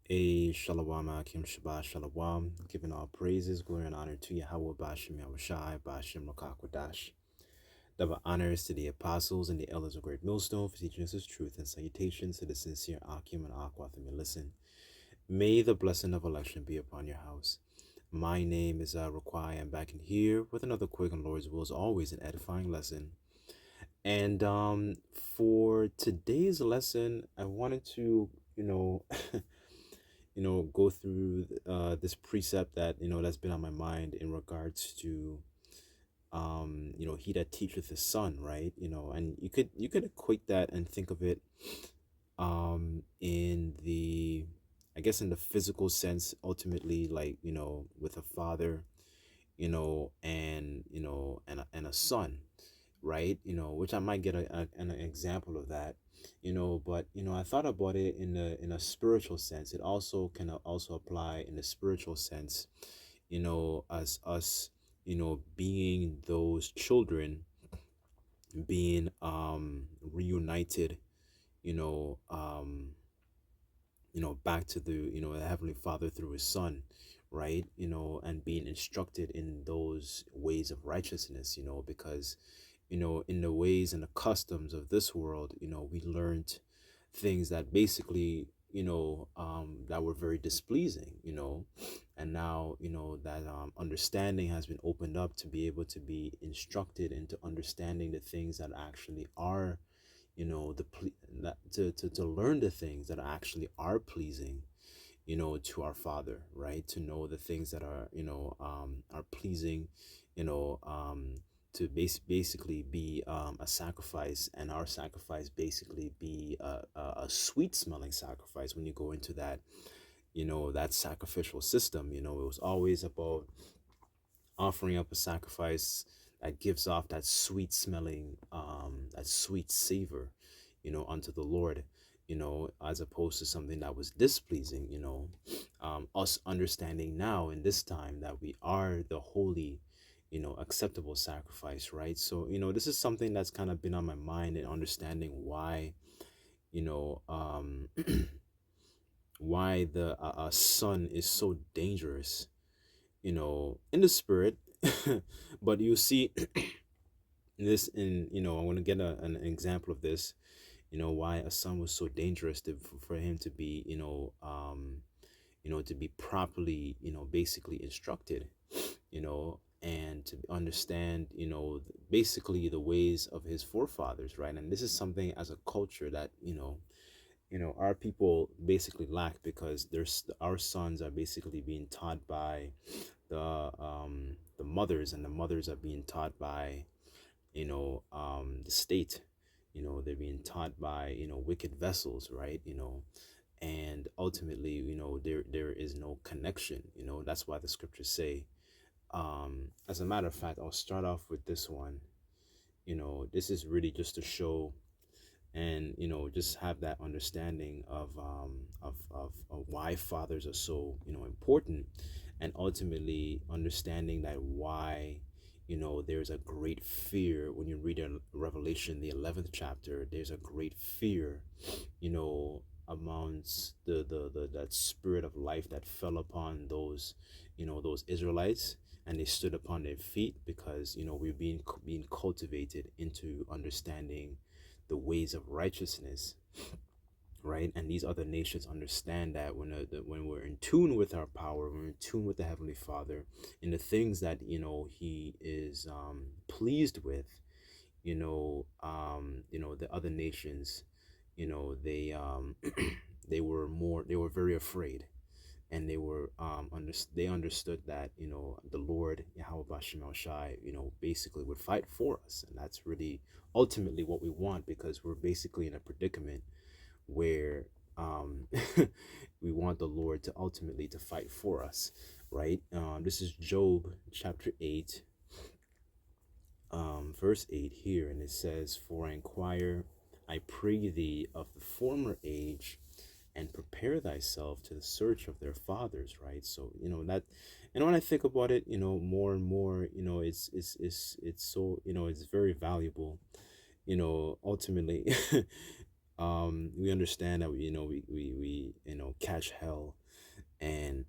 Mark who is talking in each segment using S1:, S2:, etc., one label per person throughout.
S1: A Shalom Akim Shabbat Shalom, giving all praises, glory, and honor to Yahweh Bashem Yahushai Bashem Rakakwadash. Double honors to the apostles and the elders of Great Millstone for teaching us his truth, and salutations to the sincere Akim and Akwath and listen. May the blessing of election be upon your house. My name is Raquai. I'm back in here with another quick and Lord's will, as always, an edifying lesson. And for today's lesson, I wanted to, go through this precept that that's been on my mind in regards to he that teacheth his son, right? And you could equate that and think of it in the, I guess, in the physical sense, ultimately, like with a father, and a son, right? Which I might get an example of that, but I thought about it in a spiritual sense. It also can also apply in a spiritual sense, as us, being those children, being reunited, you know, um, back to the Heavenly Father through his son, right? And being instructed in those ways of righteousness, because, in the ways and the customs of this world, we learned things that basically, that were very displeasing, and now, that understanding has been opened up to be able to be instructed into understanding the things that actually are, that to learn the things that actually are pleasing, to our Father, right? To know the things that are pleasing, you know to basically be a sacrifice, and our sacrifice basically be a sweet smelling sacrifice. When you go into that, that sacrificial system, it was always about offering up a sacrifice that gives off that sweet smelling, that sweet savor, unto the Lord, as opposed to something that was displeasing, us understanding now in this time that we are the holy, acceptable sacrifice, right? So, this is something that's kind of been on my mind, and understanding why, you know, um, why the sun is so dangerous, in the spirit. But you see this in, I want to get an example of this, why a son was so dangerous for him to be, to be properly, basically instructed, and to understand, basically the ways of his forefathers, right? And this is something as a culture that, our people basically lack, because our sons are basically being taught by the mothers, and the mothers are being taught by, the state. They're being taught by, wicked vessels, right? And ultimately, there is no connection. That's why the scriptures say, as a matter of fact, I'll start off with this one. This is really just to show, and just have that understanding of why fathers are so, important, and ultimately understanding that why, there's a great fear. When you read in Revelation, the 11th chapter, there's a great fear, amongst the that spirit of life that fell upon those, those Israelites, and they stood upon their feet, because we're being cultivated into understanding the ways of righteousness, right? And these other nations understand that when we're in tune with our power, when we're in tune with the Heavenly Father, in the things that He is pleased with, the other nations, they they were very afraid, and they were they understood that the Lord Yahweh Bashim Shai, basically would fight for us. And that's really ultimately what we want, because we're basically in a predicament where we want the Lord to ultimately to fight for us, right? This is Job chapter 8, verse 8 here, and it says, "For I inquire, I pray thee, of the former age, and prepare thyself to the search of their fathers," right? So that, and when I think about it, more and more, it's so, it's very valuable, ultimately. We understand that we catch hell, and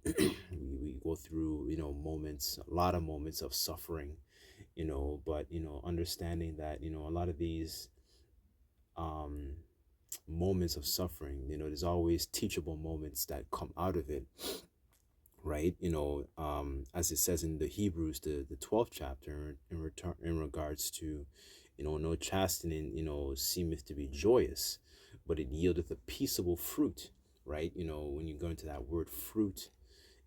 S1: we go through moments, a lot of moments of suffering, but understanding that a lot of these um moments of suffering, there's always teachable moments that come out of it, right? As it says in the Hebrews, the 12th chapter, in return, in regards to no chastening seemeth to be joyous, but it yieldeth a peaceable fruit, right? When you go into that word fruit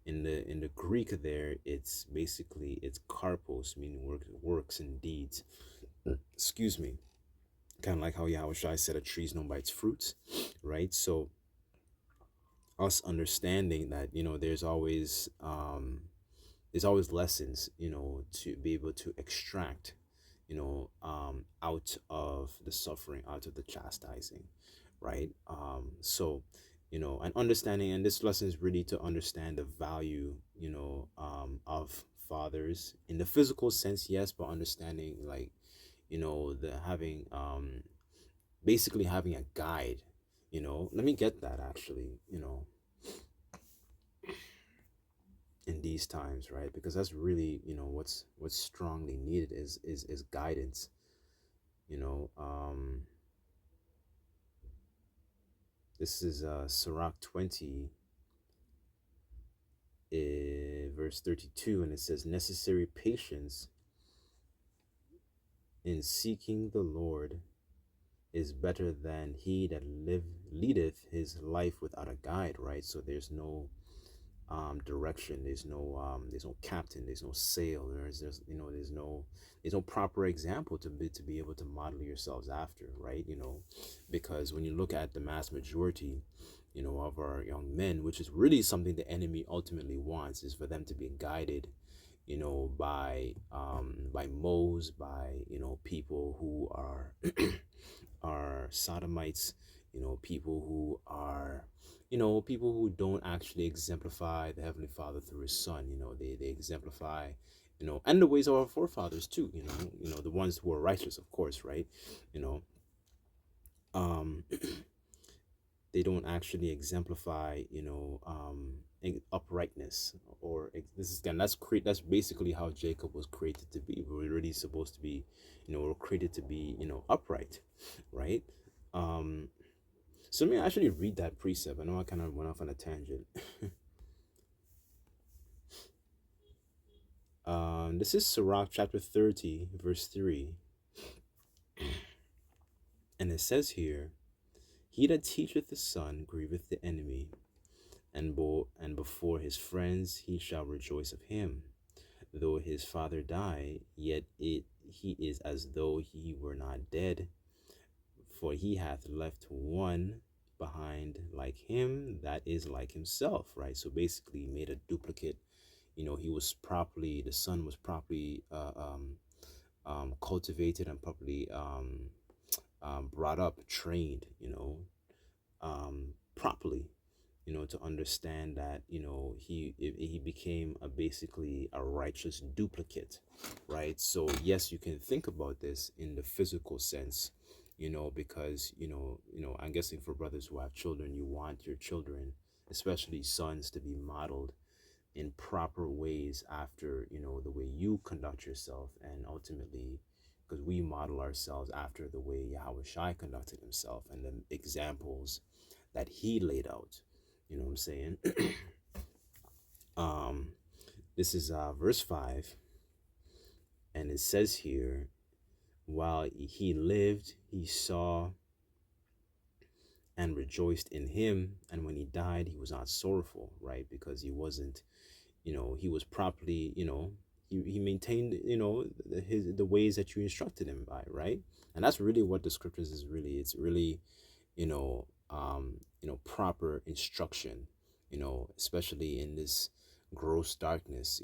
S1: in the Greek there, it's basically it's karpos, meaning works and deeds. Excuse me. Kind of like how Yahweh Shai said a tree's known by its fruits, right? So us understanding that there's always lessons to be able to extract out of the suffering, out of the chastising, right? So and understanding, and this lesson is really to understand the value of fathers in the physical sense, yes, but understanding, like, the having basically having a guide. Let me get that, actually, in these times, right? Because that's really what's strongly needed is guidance. you know um this is Sirach 20, verse 32, and it says, necessary patience in seeking the Lord is better than he that leadeth his life without a guide, right? So there's no direction, there's no captain, there's no sail, there's no proper example to be able to model yourselves after, right? Because when you look at the mass majority of our young men, which is really something the enemy ultimately wants, is for them to be guided by Mos, by people who are are sodomites, people who are people who don't actually exemplify the Heavenly Father through his Son. They exemplify and the ways of our forefathers too, the ones who are righteous, of course, right? you know um they don't actually exemplify uprightness, or this is again, that's basically how Jacob was created to be. We're really supposed to be, we're created to be upright, right? um so let me actually read that precept. I know I kind of went off on a tangent. This is Sirach chapter 30, verse 3, and it says here, he that teacheth the son grieveth the enemy, and before his friends he shall rejoice of him. Though his father die, yet he is as though he were not dead, for he hath left one behind like him that is like himself, right? So basically, he made a duplicate. The son was properly cultivated and properly brought up, trained, properly, to understand that he became basically a righteous duplicate, right? So yes, you can think about this in the physical sense, because I'm guessing for brothers who have children, you want your children, especially sons, to be modeled in proper ways after the way you conduct yourself, and ultimately, because we model ourselves after the way Yahweh Shai conducted himself and the examples that he laid out. You know what I'm saying? um this is verse 5, and it says here, while he lived he saw and rejoiced in him, and when he died he was not sorrowful, right? Because he wasn't, he was properly, he maintained, the ways that you instructed him by, right? And that's really what the scriptures is really. It's really, proper instruction, especially in this gross darkness,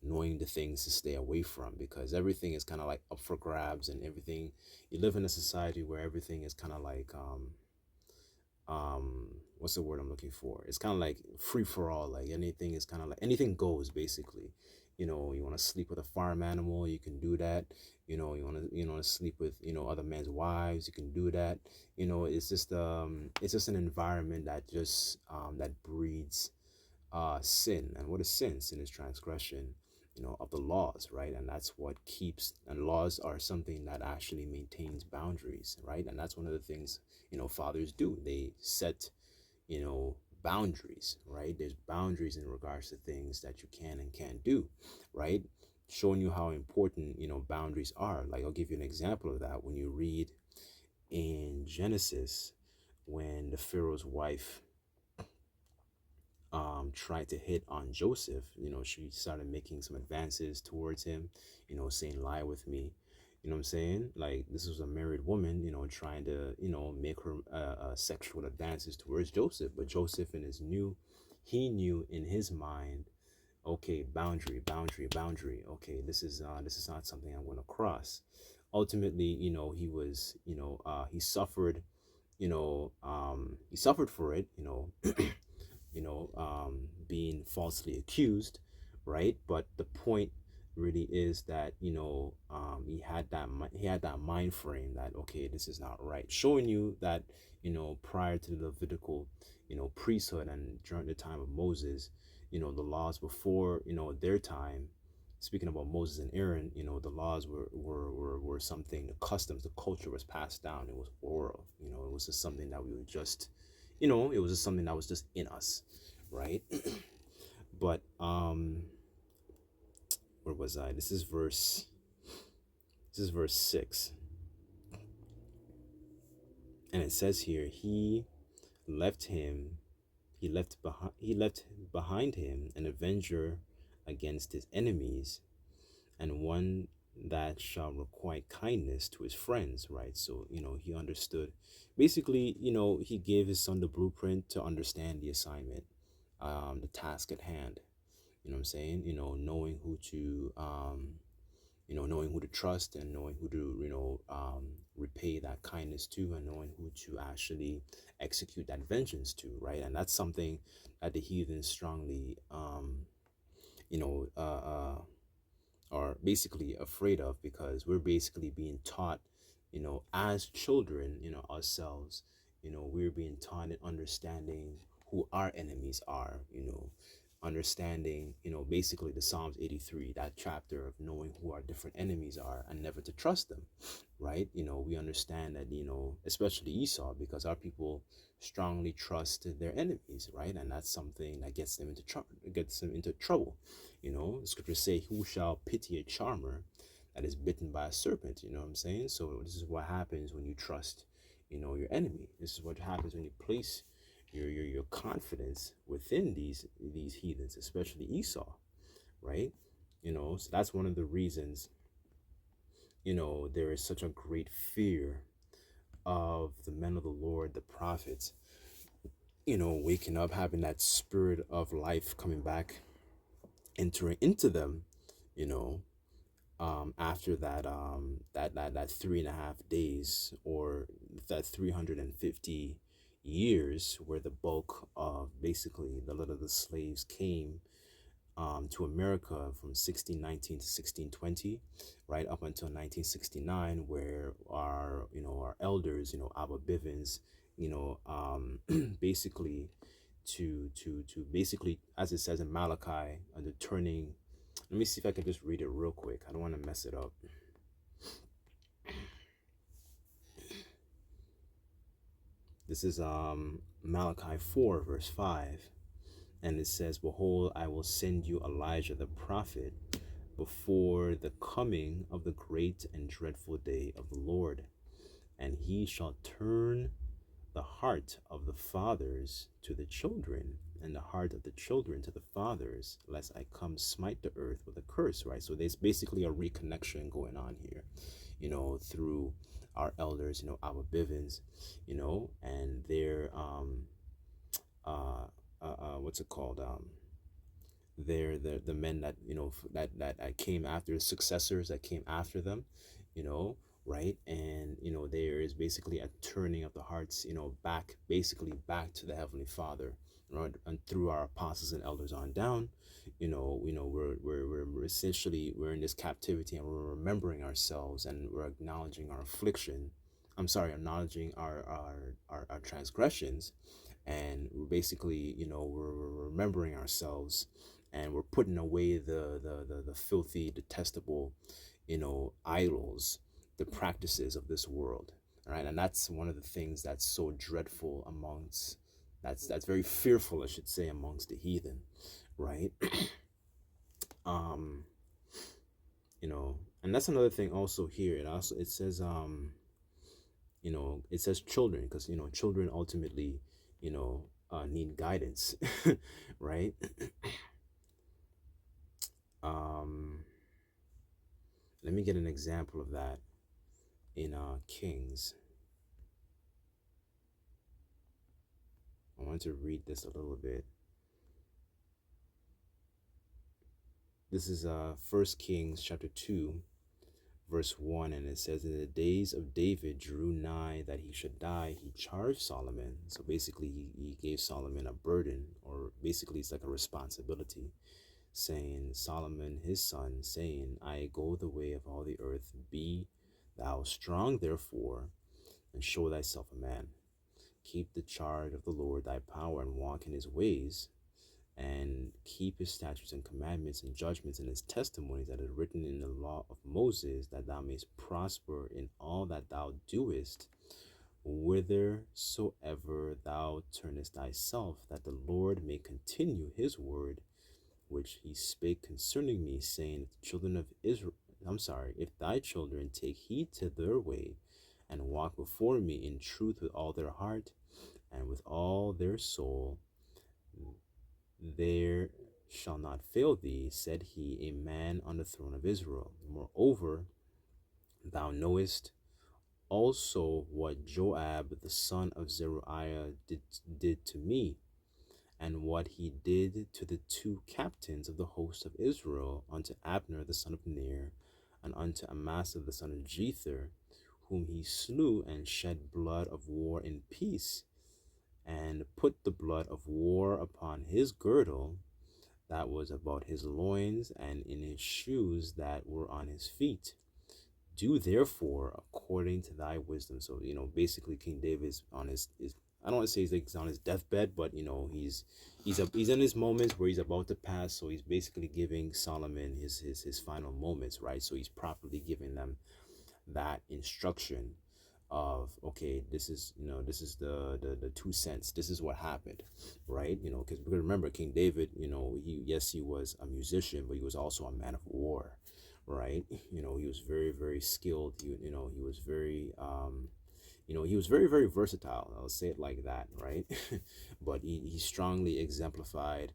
S1: knowing the things to stay away from, because everything is kind of like up for grabs, and everything, you live in a society where everything is kind of like, what's the word I'm looking for? It's kind of like free for all. Like anything is kind of like anything goes, basically. You want to sleep with a farm animal, you can do that. You want to sleep with other men's wives, you can do that. It's just an environment that just that breeds sin. And what is sin? Sin is transgression, of the laws, right? And that's what keeps, and laws are something that actually maintains boundaries, right? And that's one of the things, fathers do. They set, boundaries, right? There's boundaries in regards to things that you can and can't do, right? Showing you how important, boundaries are. Like, I'll give you an example of that. When you read in Genesis, when the Pharaoh's wife tried to hit on Joseph, she started making some advances towards him, saying, lie with me. You know what I'm saying? Like, this was a married woman, trying to, make her sexual advances towards Joseph. But Joseph he knew in his mind, okay, boundary, boundary, boundary. Okay, this is not something I'm going to cross. Ultimately, he suffered, he suffered for it, being falsely accused, right? But the point really is that he had that mind frame that, okay, this is not right, showing you that prior to the Levitical priesthood and during the time of Moses, the laws before their time. Speaking about Moses and Aaron, the laws were something, the customs, the culture was passed down. It was oral. It was just something that we would just, it was just something that was just in us, right? But where was I? This is verse 6. And it says here, left him he left behind him an avenger against his enemies, and one that shall requite kindness to his friends, right? So, he understood. Basically, he gave his son the blueprint to understand the assignment, the task at hand. You know what I'm saying? Knowing who to trust, and knowing who to, repay that kindness to, and knowing who to actually execute that vengeance to, right? And that's something that the heathen strongly, you know, are basically afraid of, because we're basically being taught, as children, ourselves, we're being taught and understanding who our enemies are, understanding, basically the Psalms 83, that chapter of knowing who our different enemies are and never to trust them, right? We understand that, especially Esau, because our people strongly trust their enemies, right? And that's something that gets them into trouble. The scriptures say, who shall pity a charmer that is bitten by a serpent? You know what I'm saying? So this is what happens when you trust, your enemy. This is what happens when you place your confidence within these heathens, especially Esau, right? So that's one of the reasons, there is such a great fear of the men of the Lord, the prophets, waking up, having that spirit of life coming back, entering into them, you know, after that 3.5 days, or that 350 years, where the bulk of basically the lot of the slaves came to America from 1619 to 1620, right up until 1969, where our elders, Abba Bivens, basically to basically, as it says in Malachi, the turning. Let me see if I can just read it real quick. I don't want to mess it up. This is Malachi 4 verse 5, and it says, behold, I will send you Elijah the prophet before the coming of the great and dreadful day of the Lord, and he shall turn the heart of the fathers to the children, and the heart of the children to the fathers, lest I come smite the earth with a curse, right? So there's basically a reconnection going on here, through our elders, Abba Bivens, and their what's it called? They're the men that that came after, successors that came after them, right? And there is basically a turning of the hearts, back, basically back to the Heavenly Father, right? And through our apostles and elders on down, we're essentially, we're in this captivity, and we're remembering ourselves, and we're acknowledging our affliction. I'm sorry, acknowledging our transgressions, and we're basically, we're remembering ourselves, and we're putting away the filthy, detestable, idols, the practices of this world. All right. And that's one of the things that's so dreadful amongst, that's very fearful, I should say, amongst the heathen, right? um, and that's another thing also here. It says, it says children, because children ultimately, need guidance, right? um, Let me get an example of that in Kings. I want to read this a little bit. This is First Kings chapter 2, verse 1, and it says, in the days of David drew nigh that he should die, he charged Solomon. So basically, he gave Solomon a burden, or basically it's like a responsibility, saying, Solomon his son, saying, I go the way of all the earth, be thou strong therefore, and show thyself a man. Keep the charge of the Lord thy power, and walk in his ways, and keep his statutes and commandments and judgments and his testimonies that are written in the law of Moses, that thou mayest prosper in all that thou doest, whithersoever thou turnest thyself, that the Lord may continue his word which he spake concerning me, saying, if the children of Israel, if thy children take heed to their way, and walk before me in truth with all their heart and with all their soul, there shall not fail thee, said he, a man on the throne of Israel. Moreover, thou knowest also what Joab the son of Zeruiah did to me, and what he did to the two captains of the host of Israel, unto Abner the son of Ner, and unto Amasa the son of Jether, whom he slew, and shed blood of war in peace, and put the blood of war upon his girdle that was about his loins, and in his shoes that were on his feet. Do therefore according to thy wisdom. So, basically King David is on his I don't want to say he's on his deathbed, but he's in his moments where he's about to pass. So he's basically giving Solomon his final moments, right? So he's properly giving them that instruction of, okay, this is the 2 cents, this is what happened, right? Because remember, King David, he was a musician, but he was also a man of war, right? He was very, very skilled. He was very he was very, very versatile, I'll say it like that, right? But he strongly exemplified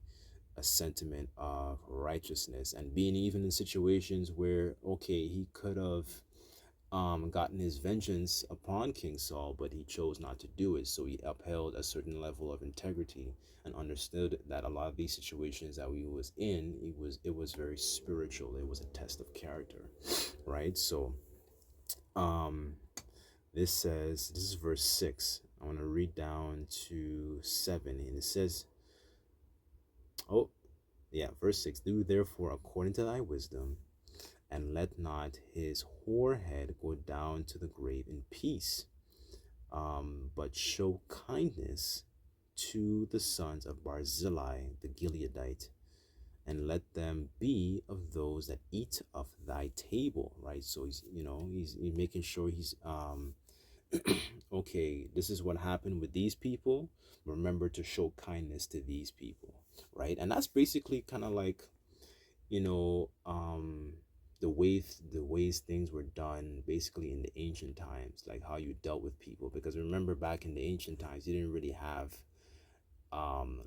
S1: a sentiment of righteousness, and being even in situations where, okay, he could have gotten his vengeance upon King Saul, but he chose not to do it. So he upheld a certain level of integrity, and understood that a lot of these situations that we was in, it was very spiritual. It was a test of character, right? So um this is verse 6. I want to read down to 7, and it says, oh yeah, verse 6, do therefore according to thy wisdom, and let not his whorehead go down to the grave in peace, but show kindness to the sons of Barzillai the Gileadite, and let them be of those that eat of thy table, right? So he's making sure he's okay, this is what happened with these people. Remember to show kindness to these people, right? And that's basically kind of like, you know, um, the ways things were done basically in the ancient times, like how you dealt with people. Because remember, back in the ancient times, you didn't really have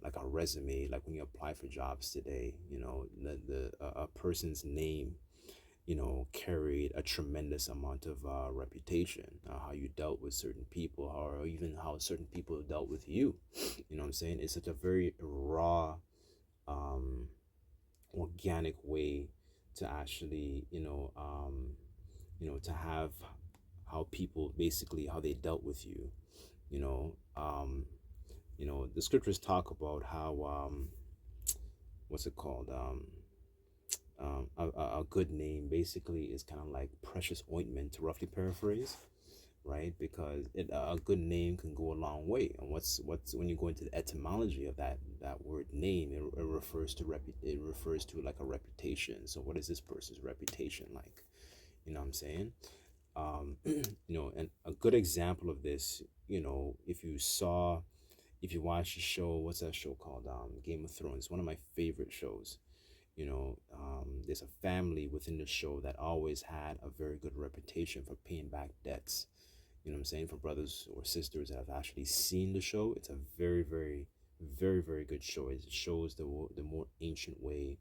S1: like a resume, like when you apply for jobs today. The a person's name, carried a tremendous amount of reputation, how you dealt with certain people, or even how certain people dealt with you. You know what I'm saying? It's such a very raw, um, organic way to actually, to have how people basically how they dealt with you. You know, the scriptures talk about how what's it called? A good name basically is kind of like precious ointment, to roughly paraphrase, right? Because a good name can go a long way. And what's when you go into the etymology of that word name, it refers to it refers to like a reputation. So what is this person's reputation like? You know what I'm saying? And a good example of this, if you watch the show, what's that show called? Game of Thrones, one of my favorite shows. There's a family within the show that always had a very good reputation for paying back debts. You know what I'm saying? For brothers or sisters that have actually seen the show, it's a very, very, very, very good show. It shows the more ancient way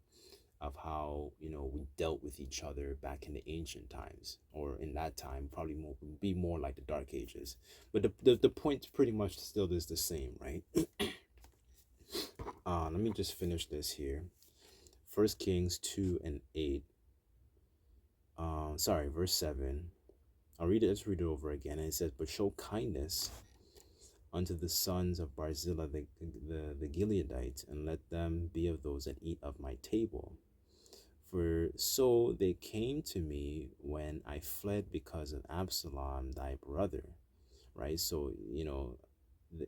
S1: of how we dealt with each other back in the ancient times, or in that time probably be more like the Dark Ages. But the point pretty much still is the same, right? Let me just finish this here. First Kings 2:8. Sorry, verse 7. I'll read it. Let's read it over again. And it says, "But show kindness unto the sons of Barzillai the Gileadites, and let them be of those that eat of my table. For so they came to me when I fled because of Absalom thy brother." Right? So,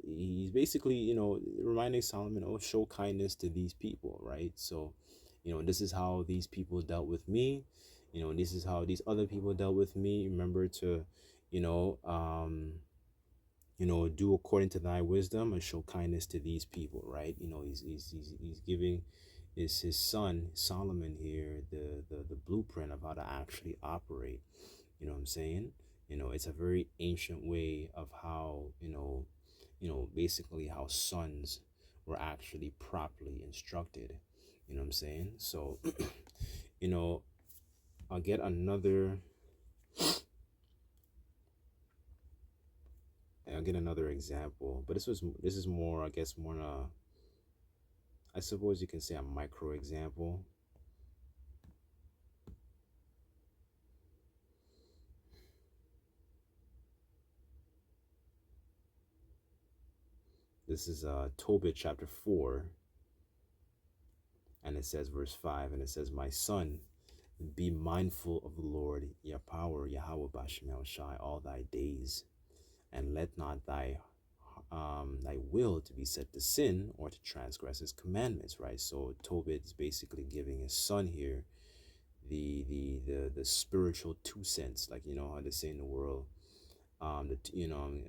S1: he's basically, reminding Solomon, oh, show kindness to these people, right? So, this is how these people dealt with me. This is how these other people dealt with me. Remember to, you know, um, do according to thy wisdom and show kindness to these people, right? He's giving his son Solomon here the blueprint of how to actually operate. You know what I'm saying? It's a very ancient way of how, basically how sons were actually properly instructed. You know what I'm saying? So, you know, I'll get another example, but this is more, I guess, more I suppose you can say a micro example. This is Tobit chapter 4, and it says verse 5, and it says, "My son, be mindful of the Lord your power, Yahweh Bashmel Shai, all thy days, and let not thy will to be set to sin or to transgress his commandments." Right? So Tobit is basically giving his son here the spiritual 2 cents, like how they say in the world. I'm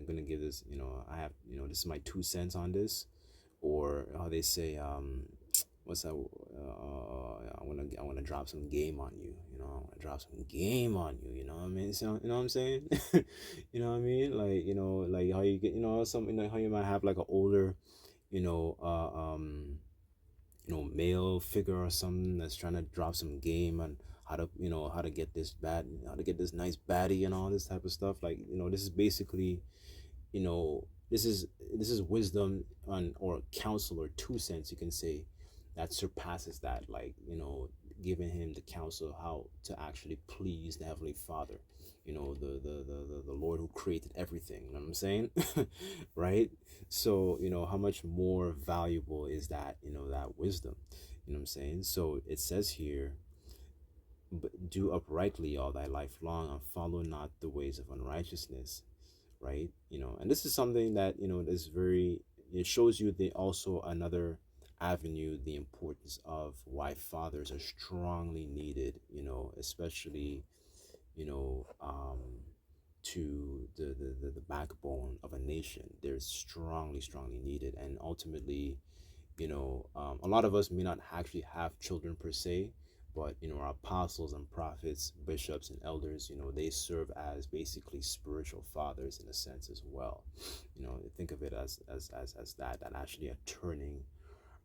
S1: gonna give this. I have this is my 2 cents on this, or how they say what's that? I wanna drop some game on you. I wanna drop some game on you. You know what I mean? So, you know what I'm saying? You know what I mean? Like like how you get something like how you might have like an older you know male figure or something that's trying to drop some game on how to get this how to get this nice baddie and all this type of stuff. Like this is basically you know this is wisdom on or counsel or 2 cents, you can say, that surpasses that, like giving him the counsel of how to actually please the Heavenly Father, the Lord who created everything. You know what I'm saying? Right? So how much more valuable is that, that wisdom? You know what I'm saying? So it says here, "But do uprightly all thy life long, and follow not the ways of unrighteousness." Right? And this is something that is very, it shows you the also another avenue, the importance of why fathers are strongly needed, especially you know um to the backbone of a nation. They're strongly needed. And ultimately, a lot of us may not actually have children per se, but our apostles and prophets, bishops and elders, they serve as basically spiritual fathers in a sense as well. Think of it as that actually are turning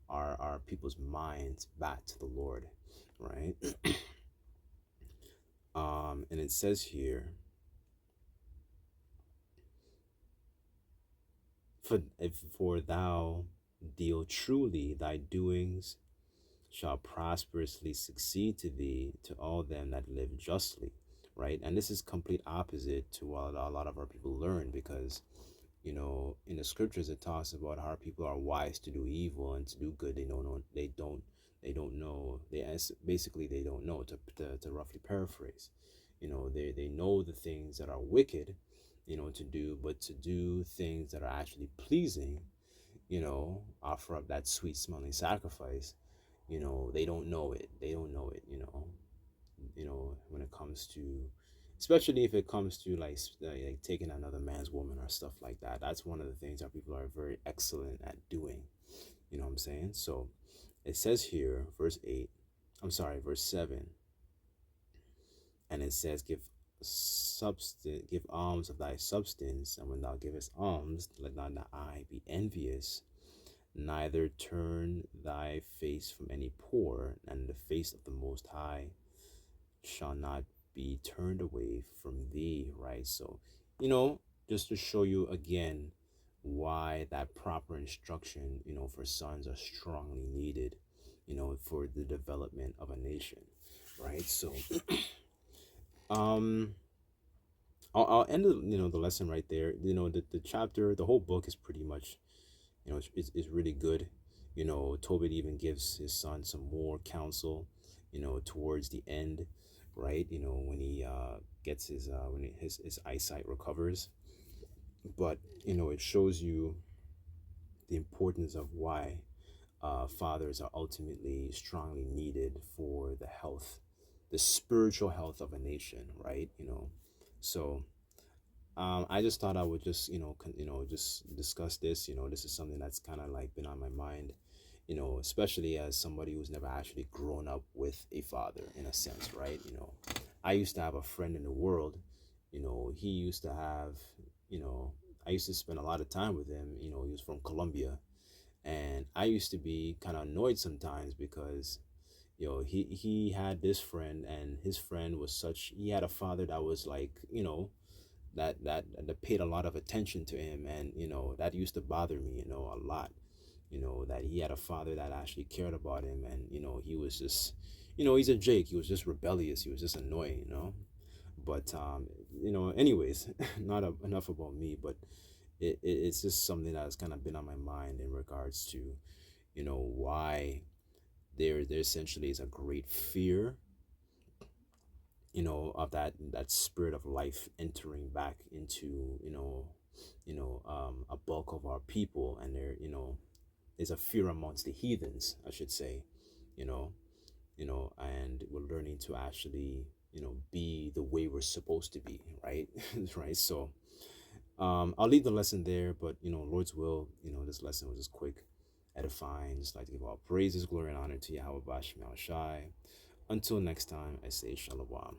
S1: our people's minds back to the Lord, right? And it says here, for thou deal truly, thy doings shall prosperously succeed to thee, to all them that live justly. right? And this is complete opposite to what a lot of our people learn, because in the scriptures it talks about how people are wise to do evil and to do good. They don't know. Basically they don't know, to roughly paraphrase. They know the things that are wicked, to do, but to do things that are actually pleasing, offer up that sweet smelling sacrifice, they don't know it. They don't know it, when it comes to, especially if it comes to like taking another man's woman or stuff like that. That's one of the things that people are very excellent at doing. You know what I'm saying? So it says here, verse 7, and it says, give alms of thy substance, and when thou givest alms, let not thy eye be envious, neither turn thy face from any poor, and the face of the Most High shall not be turned away from thee, right? So, just to show you again why that proper instruction, for sons are strongly needed, for the development of a nation, right? So, um, I'll end the lesson right there. The chapter, the whole book is pretty much, is really good. Tobit even gives his son some more counsel, towards the end, right? When he gets his eyesight recovers. But it shows you the importance of why fathers are ultimately strongly needed for the spiritual health of a nation, right? So I just thought I would just just discuss this. This is something that's kind of like been on my mind, especially as somebody who's never actually grown up with a father, in a sense, right? I used to have a friend in the world. He used to have, you know I used to spend a lot of time with him. He was from Colombia, and I used to be kind of annoyed sometimes because he had this friend, and his friend was such he had a father that was like, that paid a lot of attention to him, and that used to bother me, a lot. That he had a father that actually cared about him, and he was just, he's a Jake. He was just rebellious. He was just annoying. But anyways, not enough about me, but it's just something that's kind of been on my mind in regards to why there essentially is a great fear, of that spirit of life entering back into, a bulk of our people, and there's a fear amongst the heathens, I should say. you know and we're learning to actually, be the way we're supposed to be, right? Right. So I'll leave the lesson there, but Lord's will, this lesson was just quick, edifying. Just like to give all praises, glory, and honor to Yahweh Bashim Shai. Until next time, I say Shalom.